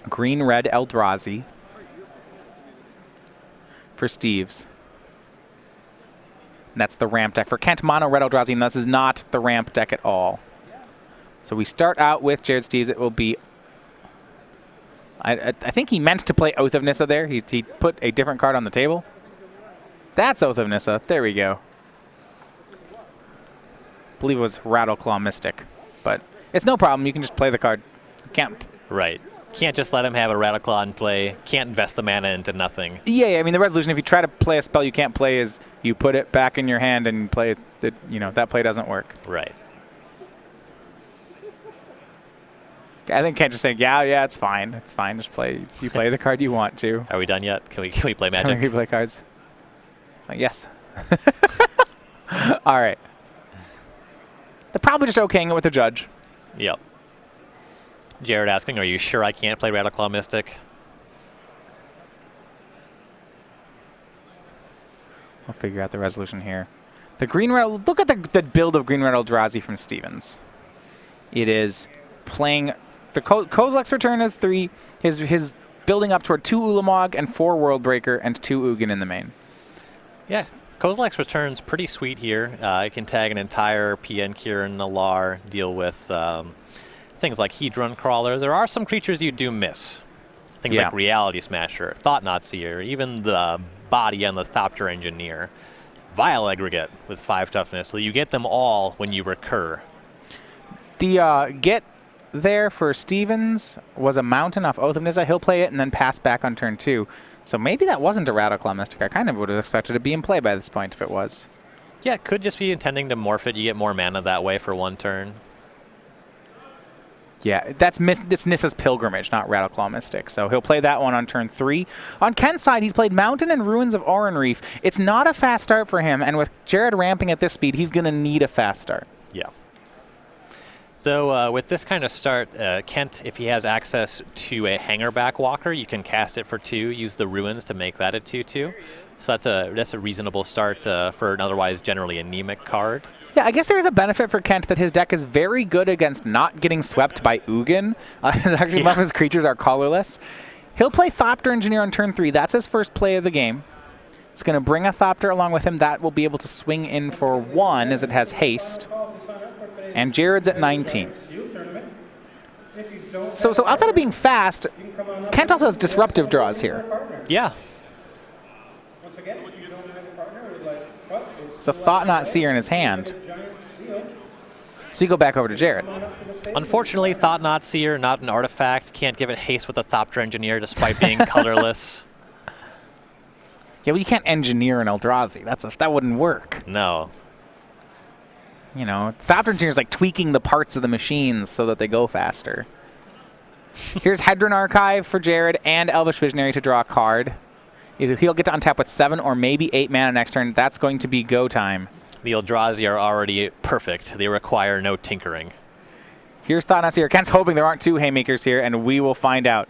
Green-red Eldrazi for Steeves. And that's the ramp deck. For Kent, mono red Eldrazi, and this is not the ramp deck at all. So we start out with Jared Steeves. It will be... I think he meant to play Oath of Nissa there. He put a different card on the table. That's Oath of Nissa. There we go. I believe it was Rattleclaw Mystic. But it's no problem. You can just play the card. You can't... Right. Can't just let him have a Rattleclaw in play. Can't invest the mana into nothing. Yeah, I mean, the resolution, if you try to play a spell you can't play, is you put it back in your hand and play it. You know, that play doesn't work. Right. I think Kent just saying, yeah, it's fine. It's fine. Just play. You play the card you want to. Are we done yet? Can we play Magic? Can we play cards? Like, yes. All right. They're probably just okaying it with the judge. Yep. Jared asking, are you sure I can't play Rattleclaw Mystic? We'll figure out the resolution here. The green red. Look at the build of green red Eldrazi from Stephens. It is playing. The Kozilek's Return is 3. His building up toward 2 Ulamog and 4 Worldbreaker and 2 Ugin in the main. Yeah, Kozilek's Return's pretty sweet here. It can tag an entire PN Kieran Nalar, deal with things like Hedron Crawler. There are some creatures you do miss. Things like Reality Smasher, Thought-Knot Seer, even the body on the Thopter Engineer. Vile Aggregate with 5 toughness, so you get them all when you recur. The get there for Stephens was a mountain off Oath of Nissa. He'll play it and then pass back on turn 2. So maybe that wasn't a Rattleclaw Mystic. I kind of would have expected it to be in play by this point if it was. Yeah, it could just be intending to morph it. You get more mana that way for 1 turn. Yeah, it's Nissa's Pilgrimage, not Rattleclaw Mystic. So he'll play that one on turn 3. On Kent's side, he's played Mountain and Ruins of Oran Reef. It's not a fast start for him, and with Jared ramping at this speed, he's going to need a fast start. Yeah. So with this kind of start, Kent, if he has access to a Hangerback Walker, you can cast it for 2, use the Ruins to make that a 2/2. So that's a reasonable start for an otherwise generally anemic card. Yeah, I guess there is a benefit for Kent that his deck is very good against not getting swept by Ugin. Actually, a lot of his creatures are colorless. He'll play Thopter Engineer on turn 3. That's his first play of the game. It's going to bring a Thopter along with him. That will be able to swing in for 1 as it has haste. And Jared's at 19. So outside of being fast, Kent also has disruptive draws here. Yeah. So Thought-Knot Seer in his hand. So you go back over to Jared. Unfortunately, Thought-Knot Seer, not an artifact. Can't give it haste with the Thopter Engineer despite being colorless. Yeah, well, you can't engineer an Eldrazi. That wouldn't work. No. You know, Thopter Engineer is like tweaking the parts of the machines so that they go faster. Here's Hedron Archive for Jared and Elvish Visionary to draw a card. Either he'll get to untap with 7 or maybe 8 mana next turn. That's going to be go time. The Eldrazi are already perfect. They require no tinkering. Here's Thought-Knot Seer. Kent's hoping there aren't 2 Haymakers here, and we will find out.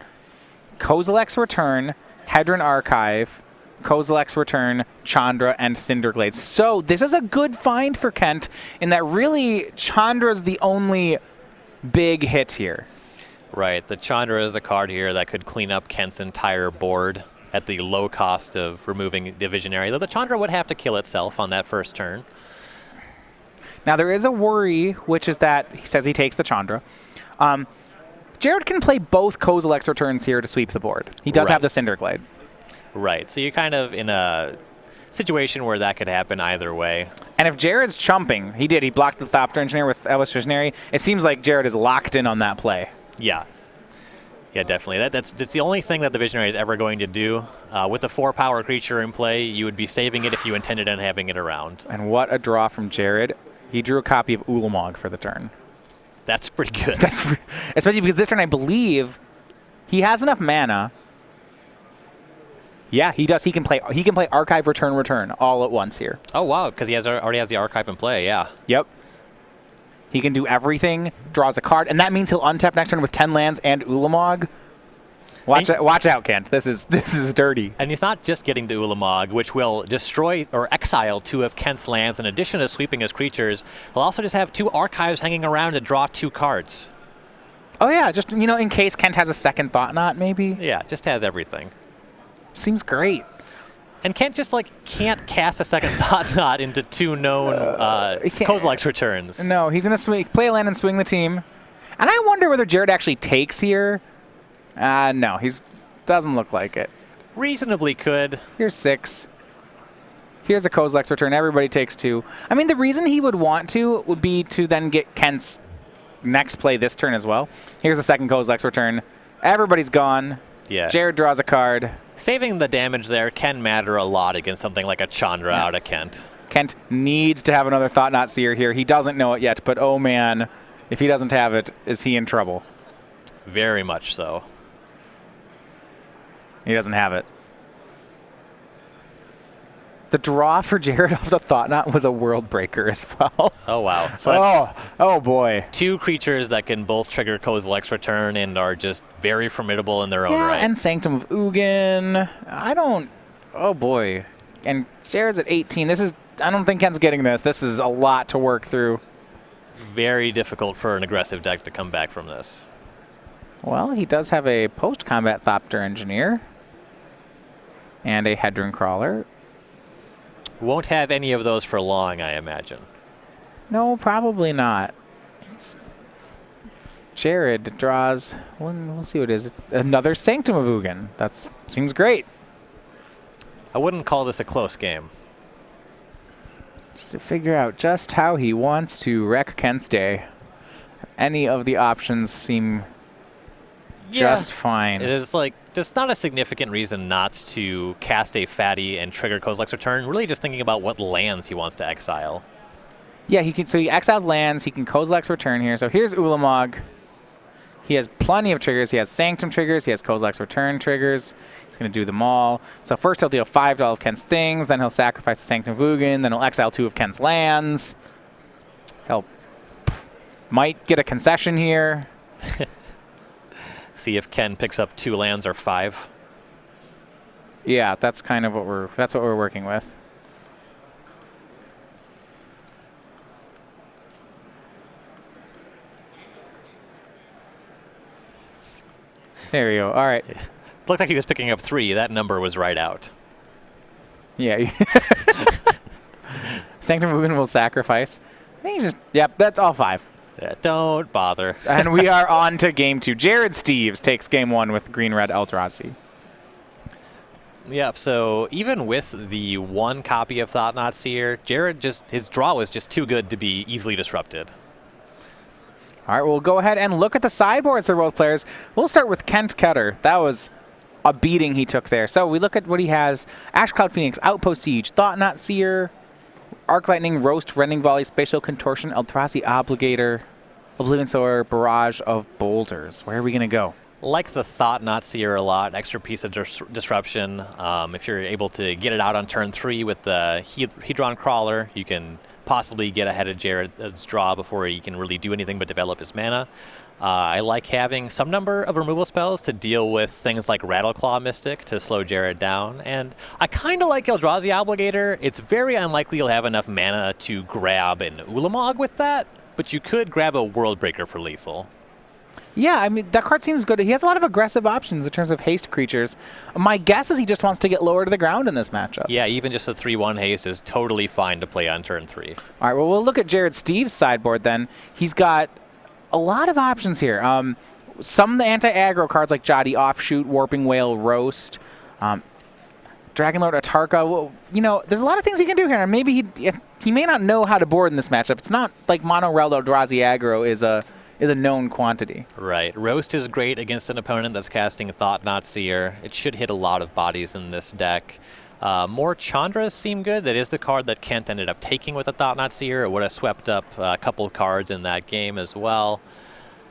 Kozilek's Return, Hedron Archive, Kozilek's Return, Chandra, and Cinderglade. So this is a good find for Kent in that really Chandra's the only big hit here. Right. The Chandra is a card here that could clean up Kent's entire board at the low cost of removing the Visionary, though the Chandra would have to kill itself on that first turn. Now there is a worry, which is that he says he takes the Chandra. Jared can play both Kozilek's Returns here to sweep the board. He does have the Cinderglade. Right, so you're kind of in a situation where that could happen either way. And if Jared's chumping, he blocked the Thopter Engineer with Elvish Visionary, it seems like Jared is locked in on that play. Yeah. Yeah, definitely. That's the only thing that the Visionary is ever going to do. With a 4-power creature in play, you would be saving it if you intended on having it around. And what a draw from Jared. He drew a copy of Ulamog for the turn. That's pretty good. Especially because this turn, I believe, he has enough mana. Yeah, he does. He can play Archive, Return all at once here. Oh, wow, because he already has the Archive in play, yeah. Yep. He can do everything, draws a card, and that means he'll untap next turn with 10 lands and Ulamog. Watch out, Kent. This is dirty. And he's not just getting to Ulamog, which will destroy or exile 2 of Kent's lands. In addition to sweeping his creatures, he'll also just have 2 Archives hanging around to draw 2 cards. Oh, yeah, just, in case Kent has a second Thought Knot, maybe. Yeah, just has everything. Seems great. And Kent just, can't cast a second Thought Knot into 2 known Kozilek's returns. No, he's going to play a land and swing the team. And I wonder whether Jared actually takes here. No, doesn't look like it. Reasonably could. Here's 6. Here's a Kozilek's return. Everybody takes 2. I mean, the reason he would want to would be to then get Kent's next play this turn as well. Here's a second Kozilek's return. Everybody's gone. Yeah. Jared draws a card. Saving the damage there can matter a lot against something like a Chandra out of Kent. Kent needs to have another Thought Knot Seer here. He doesn't know it yet, but oh man, if he doesn't have it, is he in trouble? Very much so. He doesn't have it. The draw for Jared off the Thought Knot was a World Breaker as well. Oh, wow. So that's oh boy. 2 creatures that can both trigger Kozilek's return and are just very formidable in their own right. And Sanctum of Ugin. Oh boy. And Jared's at 18. I don't think Kent's getting this. This is a lot to work through. Very difficult for an aggressive deck to come back from this. Well, he does have a post-combat Thopter Engineer. And a Hedron Crawler. Won't have any of those for long, I imagine. No, probably not. Jared draws, we'll see what it is, another Sanctum of Ugin. That seems great. I wouldn't call this a close game. Just to figure out just how he wants to wreck Kent's day. Any of the options seem just fine. It is just not a significant reason not to cast a fatty and trigger Kozilek's return. Really just thinking about what lands he wants to exile. Yeah, so he exiles lands, he can Kozilek's return here. So here's Ulamog. He has plenty of triggers. He has Sanctum triggers, he has Kozilek's return triggers. He's going to do them all. So first he'll deal 5 to all of Kent's things, then he'll sacrifice the Sanctum of Ugin, then he'll exile 2 of Kent's lands. Might get a concession here. See if Ken picks up 2 lands or 5. Yeah, that's kind of what we're working with. There you go. All right. Looked like he was picking up 3. That number was right out. Yeah. Sanctum of Ugin will sacrifice. I think that's all 5. Yeah, don't bother. And we are on to game 2. Jared Steeves takes game 1 with green-red Eldrazi. Yep, so even with the 1 copy of Thought Knot Seer, Jared his draw was just too good to be easily disrupted. All right, we'll go ahead and look at the sideboards for both players. We'll start with Kent Ketter. That was a beating he took there. So we look at what he has. Ash Cloud Phoenix, Outpost Siege, Thought Knot Seer, Arc Lightning, Roast, Rending Volley, Spatial Contortion, Eldrazi Obligator, Oblivion Sower, Barrage of Boulders. Where are we going to go? Like the Thought Knot Seer a lot, extra piece of disruption. If you're able to get it out on turn 3 with the Hedron Crawler, you can possibly get ahead of Jared's draw before he can really do anything but develop his mana. I like having some number of removal spells to deal with things like Rattleclaw Mystic to slow Jared down. And I kind of like Eldrazi Obligator. It's very unlikely you'll have enough mana to grab an Ulamog with that, but you could grab a World Breaker for lethal. Yeah, I mean, that card seems good. He has a lot of aggressive options in terms of haste creatures. My guess is he just wants to get lower to the ground in this matchup. Yeah, even just a 3/1 haste is totally fine to play on turn 3. All right, well, we'll look at Jared Steeves' sideboard then. He's got a lot of options here. Some of the anti-aggro cards like Jodi Offshoot, Warping Whale, Roast, Dragonlord Atarka. Well, there's a lot of things he can do here. And maybe he may not know how to board in this matchup. It's not like Mono Red Eldrazi aggro is a known quantity. Right. Roast is great against an opponent that's casting Thought Knot Seer. It should hit a lot of bodies in this deck. More Chandras seem good. That is the card that Kent ended up taking with the Thought Knot Seer. It would have swept up a couple of cards in that game as well.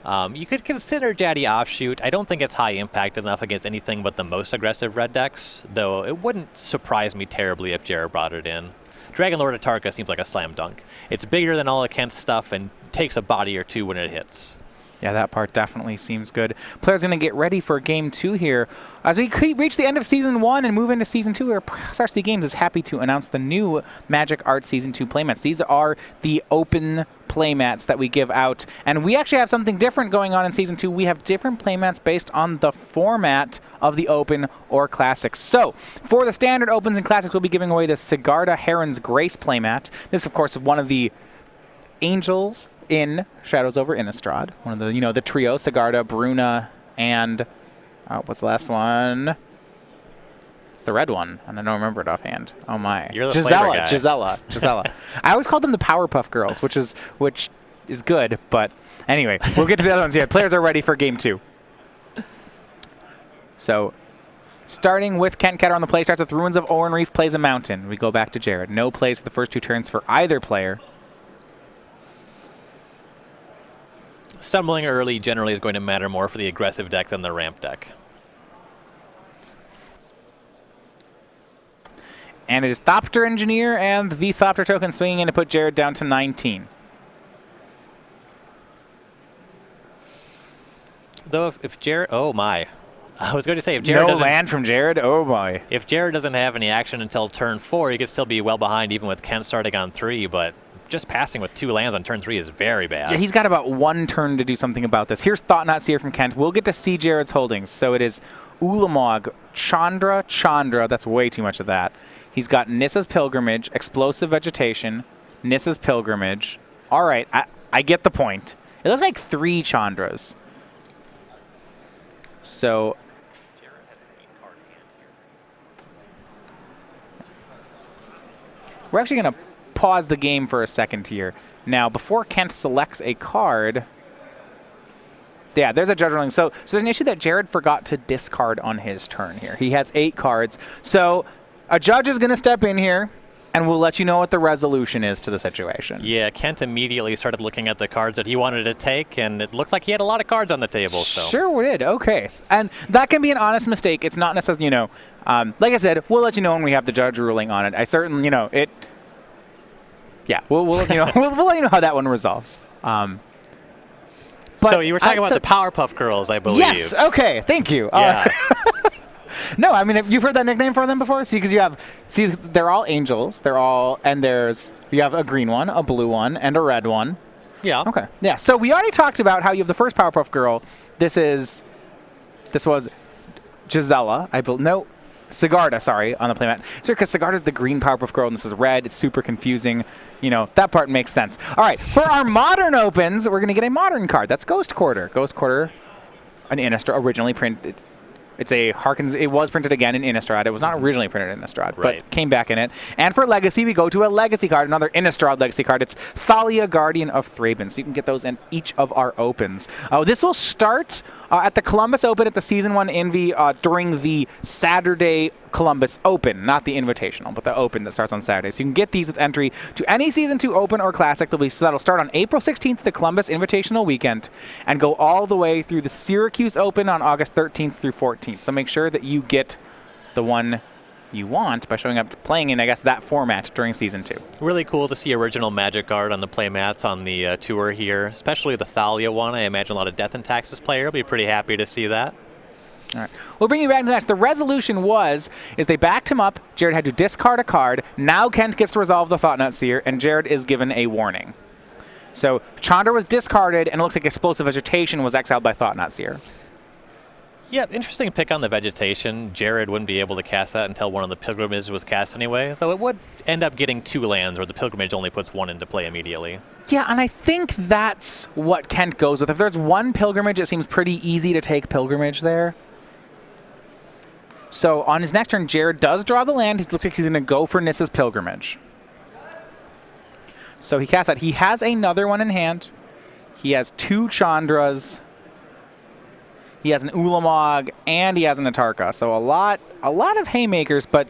You could consider Jodi Offshoot. I don't think it's high impact enough against anything but the most aggressive red decks, though it wouldn't surprise me terribly if Jared brought it in. Dragonlord Atarka seems like a slam dunk. It's bigger than all of Kent's stuff and takes a body or 2 when it hits. Yeah, that part definitely seems good. Players going to get ready for game 2 here. As we reach the end of Season 1 and move into Season 2, Starsea Games is happy to announce the new Magic Art Season 2 playmats. These are the open playmats that we give out. And we actually have something different going on in Season 2. We have different playmats based on the format of the Open or Classics. So, for the Standard, Opens, and Classics, we'll be giving away the Sigarda Heron's Grace playmat. This, of course, is one of the Angels in Shadows over Innistrad. One of the, the trio, Sigarda, Bruna, and what's the last one? It's the red one, and I don't remember it offhand. Oh my. You're the flavor guy. Gisela. I always called them the Powerpuff Girls, which is good, but anyway, we'll get to the other ones here. Players are ready for game 2. So, starting with Kent Ketter on the play, starts with Ruins of Orenreef, plays a mountain. We go back to Jared. No plays for the first 2 turns for either player. Stumbling early generally is going to matter more for the aggressive deck than the ramp deck. And it is Thopter Engineer and the Thopter token swinging in to put Jared down to 19. Though if Jared, oh my. I was going to say, if Jared no land from Jared, oh my. If Jared doesn't have any action until turn 4, he could still be well behind even with Kent starting on 3, but just passing with 2 lands on turn 3 is very bad. Yeah, he's got about 1 turn to do something about this. Here's Thought-Knot Seer from Kent. We'll get to see Jared's holdings. So it is Ulamog, Chandra, that's way too much of that. He's got Nissa's Pilgrimage, Explosive Vegetation, Nissa's Pilgrimage. All right, I get the point. It looks like 3 Chandras. So we're actually going to pause the game for a second here. Now, before Kent selects a card, yeah, there's a Judge Ruling. So there's an issue that Jared forgot to discard on his turn here. He has 8 cards. So a judge is going to step in here, and we'll let you know what the resolution is to the situation. Yeah, Kent immediately started looking at the cards that he wanted to take, and it looked like he had a lot of cards on the table. So. Sure did. Okay. And that can be an honest mistake. It's not necessarily, like I said, we'll let you know when we have the judge ruling on it. I certainly, it. Yeah, we'll let you know. we'll let you know how that one resolves. So you were talking about the Powerpuff Girls, I believe. Yes. Okay. Thank you. Yeah. No, I mean, you've heard that nickname for them before? Because they're all angels. You have a green one, a blue one, and a red one. Yeah. Okay. Yeah. So we already talked about how you have the first Powerpuff Girl. This was Gisela. Sigarda, sorry, on the playmat. So because Sigarda's the green Powerpuff Girl and this is red, it's super confusing. That part makes sense. All right, for our modern opens, we're going to get a modern card. That's Ghost Quarter. Ghost Quarter, an Innistrad, originally printed. It was printed again in Innistrad. It was not originally printed in Innistrad, but came back in it. And for Legacy, we go to a Legacy card, another Innistrad Legacy card. It's Thalia, Guardian of Thraben. So you can get those in each of our opens. This will start at the Columbus Open at the Season 1 Envy during the Saturday Columbus Open, not the Invitational, but the Open that starts on Saturday. So you can get these with entry to any Season 2 Open or Classic. That'll start on April 16th, the Columbus Invitational weekend, and go all the way through the Syracuse Open on August 13th through 14th. So make sure that you get the one you want by showing up playing in, I guess, that format during Season 2. Really cool to see original Magic art on the playmats on the tour here, especially the Thalia one. I imagine a lot of Death and Taxes player will be pretty happy to see that. All right. We'll bring you back to the match. The resolution is they backed him up. Jared had to discard a card. Now Kent gets to resolve the Thought-Knot Seer, and Jared is given a warning. So Chandra was discarded, and it looks like Explosive Vegetation was exiled by Thought-Knot Seer. Yeah, interesting pick on the vegetation. Jared wouldn't be able to cast that until one of the Pilgrimages was cast anyway, though it would end up getting 2 lands where the Pilgrimage only puts 1 into play immediately. Yeah, and I think that's what Kent goes with. If there's 1 Pilgrimage, it seems pretty easy to take Pilgrimage there. So on his next turn, Jared does draw the land. He looks like he's going to go for Nissa's Pilgrimage. So he casts that. He has another one in hand. He has 2 Chandras. He has an Ulamog, and he has an Atarka. So a lot of haymakers, but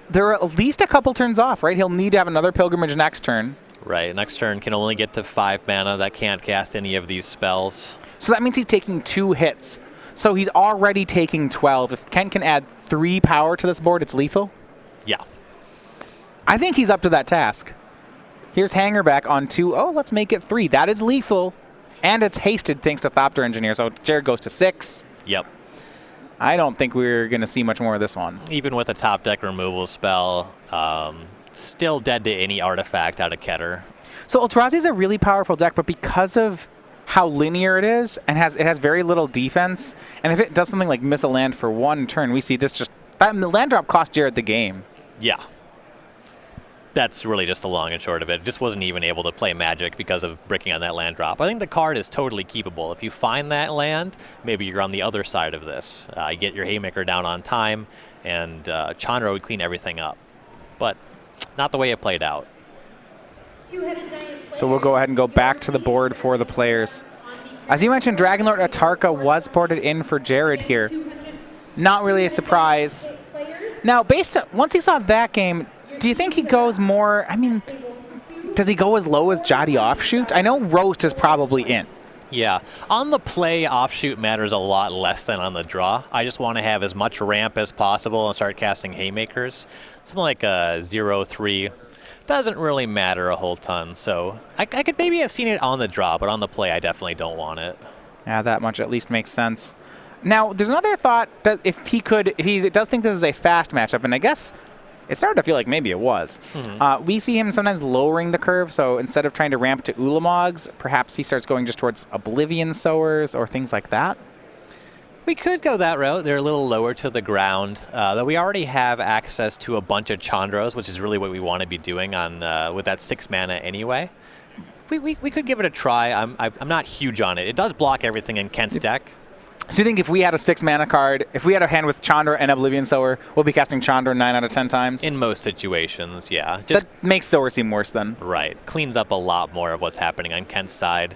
there are at least a couple turns off, right? He'll need to have another Pilgrimage next turn. Right, next turn can only get to 5 mana. That can't cast any of these spells. So that means he's taking 2 hits. So he's already taking 12. If Kent can add 3 power to this board, it's lethal? Yeah. I think he's up to that task. Here's Hangerback on 2. Oh, let's make it 3. That is lethal. And it's hasted thanks to Thopter Engineer. So Jared goes to 6. Yep. I don't think we're going to see much more of this one. Even with a top deck removal spell, still dead to any artifact out of Ketter. So Eldrazi is a really powerful deck, but because of how linear it is and it has very little defense, and if it does something like miss a land for one turn, we see this just that land drop cost Jared the game. Yeah. That's really just the long and short of it. It just wasn't even able to play Magic because of bricking on that land drop. I think the card is totally keepable. If you find that land, maybe you're on the other side of this. You get your Haymaker down on time, and Chandra would clean everything up. But not the way it played out. So we'll go ahead and go back to the board for the players. As you mentioned, Dragonlord Atarka was ported in for Jared here. Not really a surprise. Now, once he saw that game, do you think he goes more, I mean, does he go as low as Jotty Offshoot? I know Roast is probably in. Yeah. On the play, Offshoot matters a lot less than on the draw. I just want to have as much ramp as possible and start casting Haymakers. Something like a 0-3 doesn't really matter a whole ton. So I could maybe have seen it on the draw, but on the play, I definitely don't want it. Yeah, that much at least makes sense. Now, there's another thought that if he does think this is a fast matchup, and I guess it started to feel like maybe it was. We see him sometimes lowering the curve, so instead of trying to ramp to Ulamogs, perhaps he starts going just towards Oblivion Sowers or things like that. We could go that route. They're a little lower to the ground. Though we already have access to a bunch of Chandras, which is really what we want to be doing on with that 6 mana anyway. We could give it a try. I'm not huge on it. It does block everything in Kent's deck. So you think if we had a 6 mana card, if we had a hand with Chandra and Oblivion Sower, we'll be casting Chandra 9 out of 10 times? In most situations, yeah. Just that makes Sower seem worse then. Right. Cleans up a lot more of what's happening on Kent's side.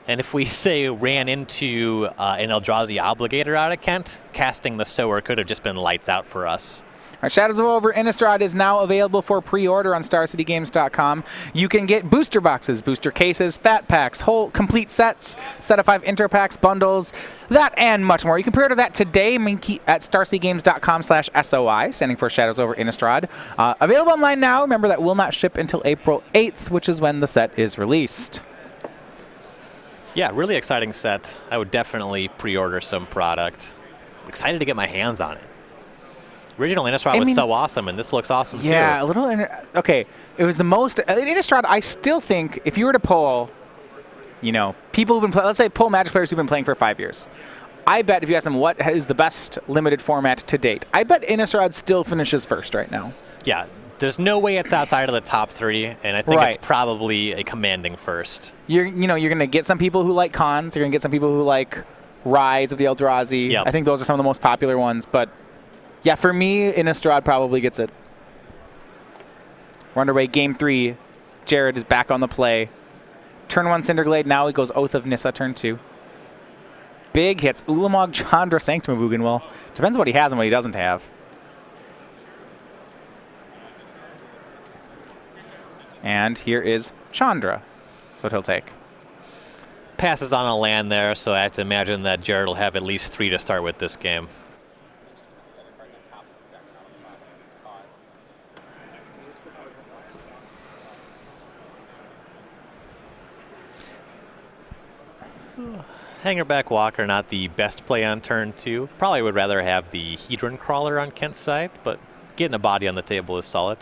And if we, say, ran into an Eldrazi Obligator out of Kent, casting the Sower could have just been lights out for us. All right, Shadows of Over Innistrad is now available for pre-order on StarCityGames.com. You can get booster boxes, booster cases, fat packs, whole complete sets, set of 5 interpacks, bundles, that and much more. You can pre-order that today at StarCityGames.com/SOI, standing for Shadows Over Innistrad. Available online now. Remember, that will not ship until April 8th, which is when the set is released. Yeah, really exciting set. I would definitely pre-order some product. I'm excited to get my hands on it. Original Innistrad was so awesome, and this looks awesome too. Yeah, a little. Okay, it was the most. Innistrad, I still think, if you were to poll, people who've been playing, let's say poll Magic players who've been playing for 5 years, I bet if you ask them what is the best limited format to date, I bet Innistrad still finishes first right now. Yeah, there's no way it's outside of the top 3, and I think it's probably a commanding first. You're going to get some people who like Khans. You're going to get some people who like Rise of the Eldrazi. Yep. I think those are some of the most popular ones, but. Yeah, for me, Innistrad probably gets it. We're underway. Game 3. Jared is back on the play. Turn 1 Cinderglade. Now he goes Oath of Nissa turn 2. Big hits. Ulamog, Chandra, Sanctum of Ugin. Well, depends what he has and what he doesn't have. And here is Chandra. That's what he'll take. Passes on a land there, so I have to imagine that Jared will have at least 3 to start with this game. Hangerback Walker, not the best play on turn 2. Probably would rather have the Hedron Crawler on Kent's side, but getting a body on the table is solid.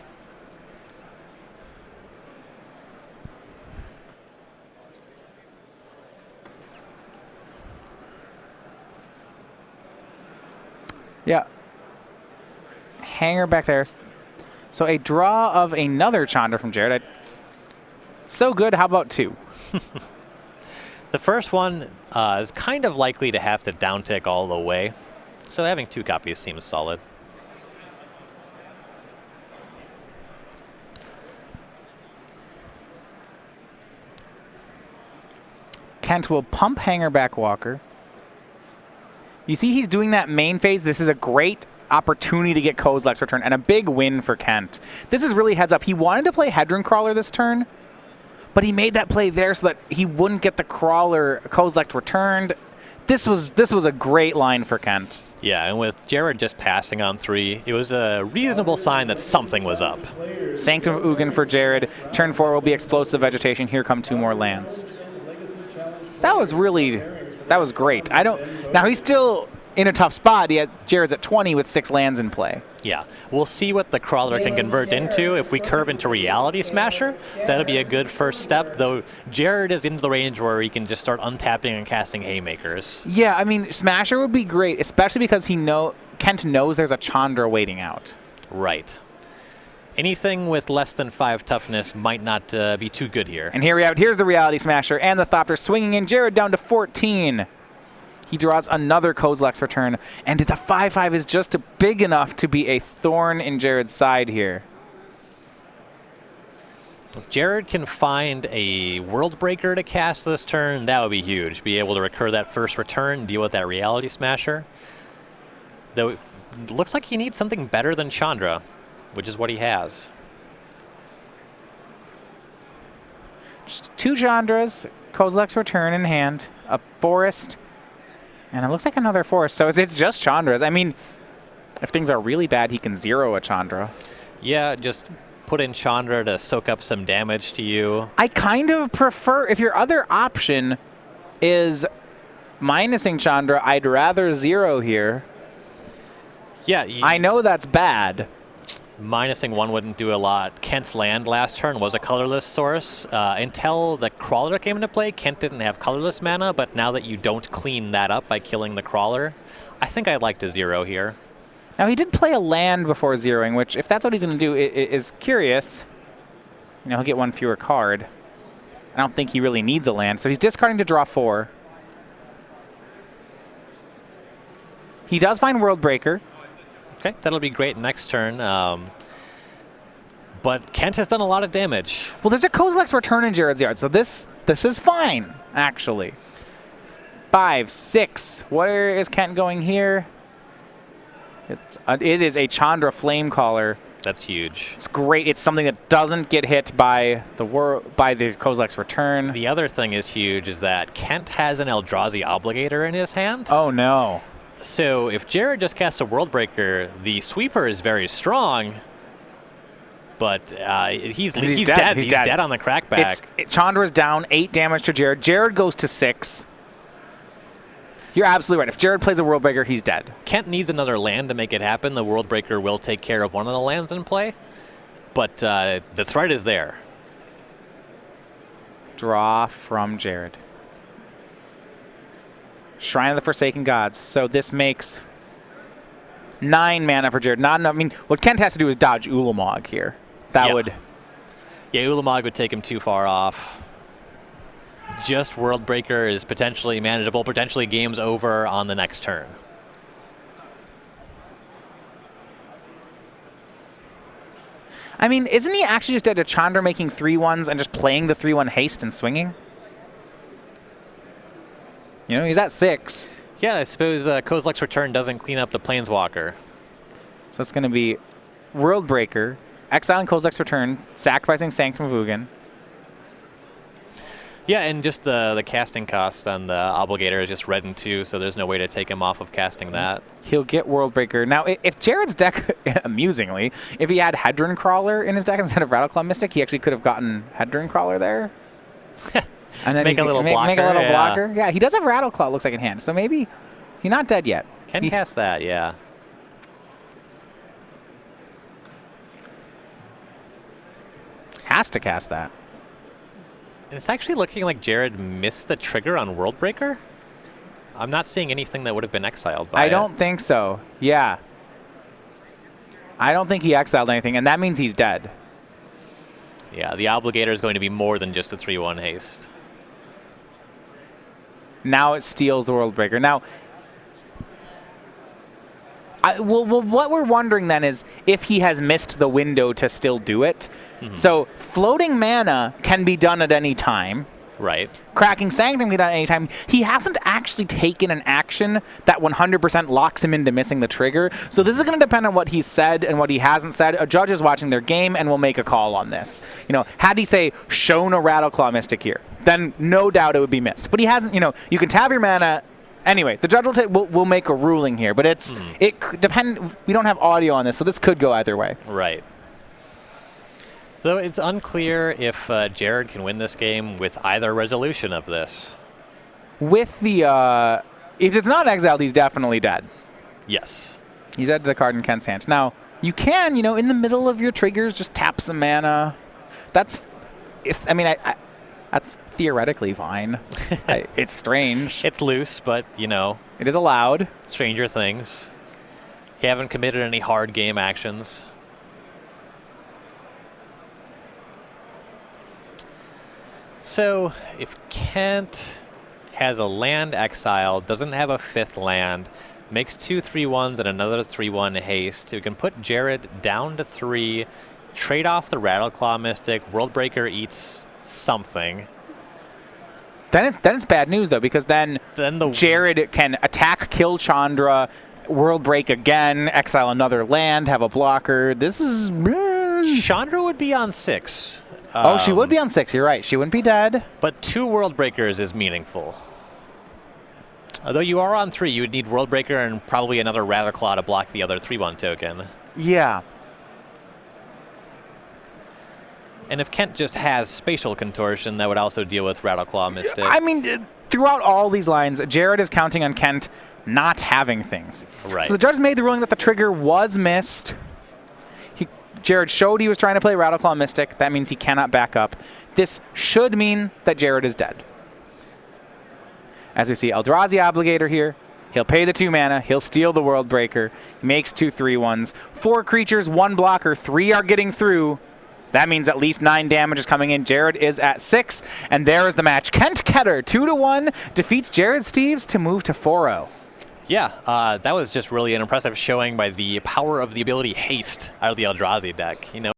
Yeah. Hanger back there. So a draw of another Chandra from Jared. So good, how about 2? The first one is kind of likely to have to downtick all the way, so having 2 copies seems solid. Kent will pump Hangerback Walker. You see he's doing that main phase. This is a great opportunity to get Kozilek's return and a big win for Kent. This is really heads up. He wanted to play Hedron Crawler this turn, but he made that play there so that he wouldn't get the Crawler Kozilek returned. This was a great line for Kent. Yeah, and with Jared just passing on 3, it was a reasonable sign that something was up. Sanctum of Ugin for Jared. Turn 4 will be Explosive Vegetation. Here come 2 more lands. That was great. Now he's still in a tough spot. Jared's at 20 with 6 lands in play. Yeah, we'll see what the Crawler can convert into. If we curve into Reality Smasher, that'll be a good first step, though Jared is into the range where he can just start untapping and casting Haymakers. Yeah, I mean, Smasher would be great, especially because Kent knows there's a Chandra waiting out. Right. Anything with less than 5 toughness might not be too good here. And here's the Reality Smasher and the Thopter swinging in. Jared down to 14. He draws another Kozilek's Return, and the 5/5 is just big enough to be a thorn in Jared's side here. If Jared can find a World Breaker to cast this turn, that would be huge. Be able to recur that first return, deal with that Reality Smasher. Though it looks like he needs something better than Chandra, which is what he has. Just 2 Chandras, Kozilek's Return in hand, a Forest, and it looks like another Forest. So it's just Chandras. I mean, if things are really bad, he can 0 a Chandra. Yeah, just put in Chandra to soak up some damage to you. I kind of prefer, if your other option is minusing Chandra, I'd rather 0 here. Yeah, I know that's bad. Minusing 1 wouldn't do a lot. Kent's land last turn was a colorless source. Until the Crawler came into play, Kent didn't have colorless mana, but now that you don't clean that up by killing the Crawler, I think I'd like to 0 here. Now, he did play a land before 0ing, which, if that's what he's going to do, is curious. You know, he'll get 1 fewer card. I don't think he really needs a land, so he's discarding to draw 4. He does find World Breaker. Okay, that'll be great next turn. But Kent has done a lot of damage. Well, there's a Kozilek's Return in Jared's yard, so this is fine, actually. 5, 6. Where is Kent going here? It is a Chandra Flamecaller. That's huge. It's great. It's something that doesn't get hit by the Kozilek's Return. The other thing is huge is that Kent has an Eldrazi Obligator in his hand. Oh, no. So if Jared just casts a World Breaker, the sweeper is very strong, but he's dead. He's dead on the crackback. Chandra's down 8 damage to Jared. Jared goes to 6. You're absolutely right. If Jared plays a World Breaker, he's dead. Kent needs another land to make it happen. The World Breaker will take care of one of the lands in play, but the threat is there. Draw from Jared. Shrine of the Forsaken Gods. So this makes 9 mana for Jared. Not enough. I mean, what Kent has to do is dodge Ulamog here. That would... Yeah, Ulamog would take him too far off. Just World Breaker is potentially manageable, potentially game's over on the next turn. I mean, isn't he actually just dead to Chandra making 3/1s and just playing the 3/1 haste and swinging? You know, he's at 6. Yeah, I suppose Kozilek's Return doesn't clean up the Planeswalker. So it's going to be World Breaker, exiling Kozilek's Return, sacrificing Sanctum of Ugin. Yeah, and just the casting cost on the Obligator is just red and 2, so there's no way to take him off of casting that. He'll get World Breaker. Now, if Jared's deck, amusingly, if he had Hedron Crawler in his deck instead of Rattleclaw Mystic, he actually could have gotten Hedron Crawler there. And then make a little blocker. Make a little blocker. Yeah, he does have Rattleclaw, looks like, in hand. So maybe he's not dead yet. Can cast that, yeah. Has to cast that. And it's actually looking like Jared missed the trigger on World Breaker. I'm not seeing anything that would have been exiled by I don't think so. Yeah. I don't think he exiled anything, and that means he's dead. Yeah, the Obligator is going to be more than just a 3/1 haste. Now it steals the World Breaker. Now, what we're wondering then is if he has missed the window to still do it. So floating mana can be done at any time. Right. Cracking Sanctum can be done at any time. He hasn't actually taken an action that 100% locks him into missing the trigger. So this is going to depend on what he's said and what he hasn't said. A judge is watching their game and will make a call on this. You know, had he say, shown a Rattleclaw Mystic here, then no doubt it would be missed. But he hasn't, you know, you can tap your mana. Anyway, the judge will make a ruling here, but it depend. We don't have audio on this, so this could go either way. Right. Though it's unclear if Jared can win this game with either resolution of this. With the If it's not exiled, he's definitely dead. Yes. He's dead to the card in Kent's hand. Now, you can, in the middle of your triggers, just tap some mana. That's theoretically fine. It's strange. It's loose, but, It is allowed. stranger things. You haven't committed any hard game actions. So, if Kent has a land exile, doesn't have a 5th land, makes 2 3/1s and another 3/1 haste, we can put Jared down to 3, trade off the Rattleclaw Mystic, Worldbreaker eats something. Then it's bad news, though, because then Jared can attack, kill Chandra, World Break again, exile another land, have a blocker. This is... Chandra would be on 6. Oh, she would be on 6. You're right. She wouldn't be dead. But 2 World Breakers is meaningful. Although you are on 3, you would need World Breaker and probably another Rattleclaw to block the other 3/1 token. Yeah. And if Kent just has Spatial Contortion, that would also deal with Rattleclaw Mystic. I mean, throughout all these lines, Jared is counting on Kent not having things. Right. So the judge made the ruling that the trigger was missed. Jared showed he was trying to play Rattleclaw Mystic. That means he cannot back up. This should mean that Jared is dead. As we see Eldrazi Obligator here, he'll pay the 2 mana, he'll steal the World Breaker, he makes 2 3/1s. 4 creatures, 1 blocker, 3 are getting through. That means at least 9 damage is coming in. Jared is at 6, and there is the match. Kent Ketter, 2-1, defeats Jared Steeves to move to 4-0. Yeah, that was just really an impressive showing by the power of the ability Haste out of the Eldrazi deck.